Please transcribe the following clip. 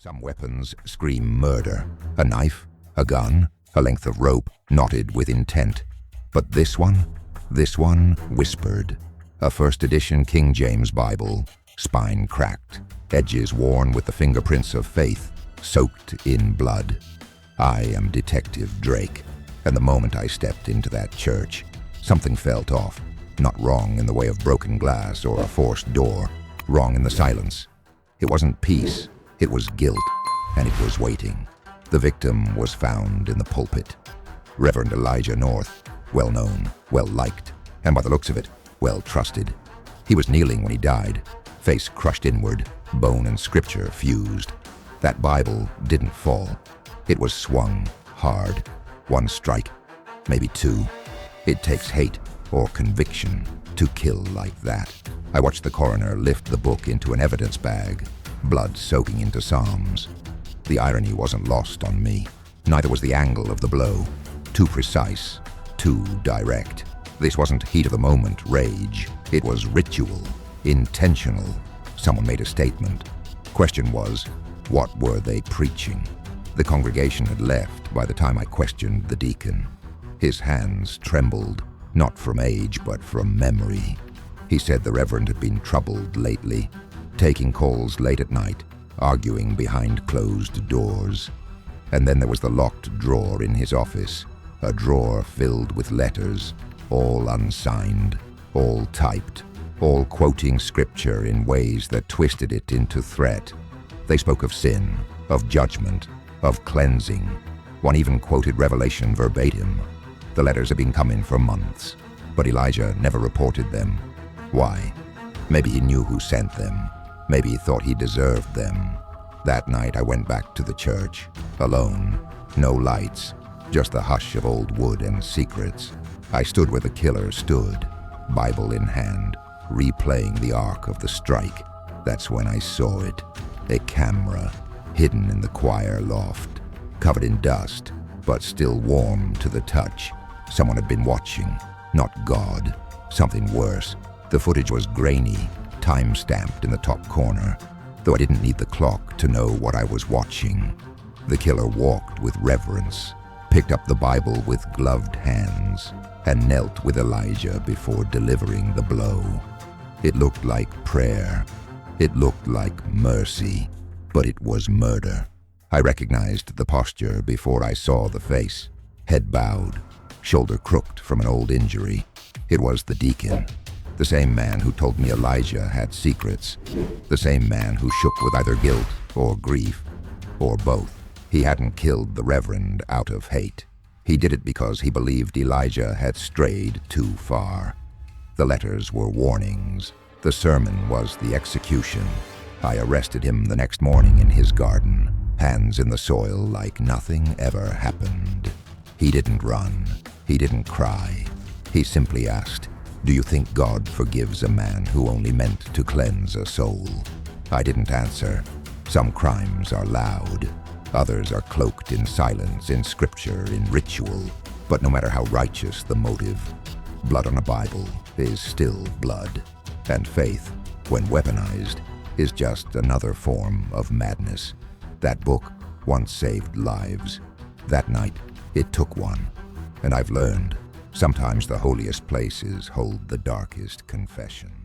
Some weapons scream murder. A knife, a gun, a length of rope knotted with intent. But this one whispered. A first edition King James Bible, spine cracked, edges worn with the fingerprints of faith, soaked in blood. I am Detective Drayk, and the moment I stepped into that church, something felt off. Not wrong in the way of broken glass or a forced door, wrong in the silence. It wasn't peace, it was guilt, and it was waiting. The victim was found in the pulpit. Reverend Elijah North, well known, well liked, and by the looks of it, well trusted. He was kneeling when he died, face crushed inward, bone and scripture fused. That Bible didn't fall. It was swung hard. One strike, maybe two. It takes hate or conviction to kill like that. I watched the coroner lift the book into an evidence bag, blood soaking into Psalms. The irony wasn't lost on me. Neither was the angle of the blow. Too precise, too direct. This wasn't heat-of-the-moment rage. It was ritual, intentional. Someone made a statement. Question was, what were they preaching? The congregation had left by the time I questioned the deacon. His hands trembled, not from age but from memory. He said the reverend had been troubled lately, taking calls late at night, arguing behind closed doors. And then there was the locked drawer in his office, a drawer filled with letters, all unsigned, all typed, all quoting scripture in ways that twisted it into threat. They spoke of sin, of judgment, of cleansing. One even quoted Revelation verbatim. The letters had been coming for months, but Elijah never reported them. Why? Maybe he knew who sent them. Maybe he thought he deserved them. That night I went back to the church, alone. No lights, just the hush of old wood and secrets. I stood where the killer stood, Bible in hand, replaying the arc of the strike. That's when I saw it. A camera, hidden in the choir loft, covered in dust, but still warm to the touch. Someone had been watching, not God, something worse. The footage was grainy, time-stamped in the top corner, though I didn't need the clock to know what I was watching. The killer walked with reverence, picked up the Bible with gloved hands, and knelt with Elijah before delivering the blow. It looked like prayer. It looked like mercy, but it was murder. I recognized the posture before I saw the face. Head bowed, shoulder crooked from an old injury. It was the deacon, the same man who told me Elijah had secrets, the same man who shook with either guilt or grief, or both. He hadn't killed the reverend out of hate. He did it because he believed Elijah had strayed too far. The letters were warnings. The sermon was the execution. I arrested him the next morning in his garden, hands in the soil like nothing ever happened. He didn't run. He didn't cry. He simply asked, "Do you think God forgives a man who only meant to cleanse a soul?" I didn't answer. Some crimes are loud. Others are cloaked in silence, in scripture, in ritual. But no matter how righteous the motive, blood on a Bible is still blood. And faith, when weaponized, is just another form of madness. That book once saved lives. That night, it took one. And I've learned, sometimes the holiest places hold the darkest confession.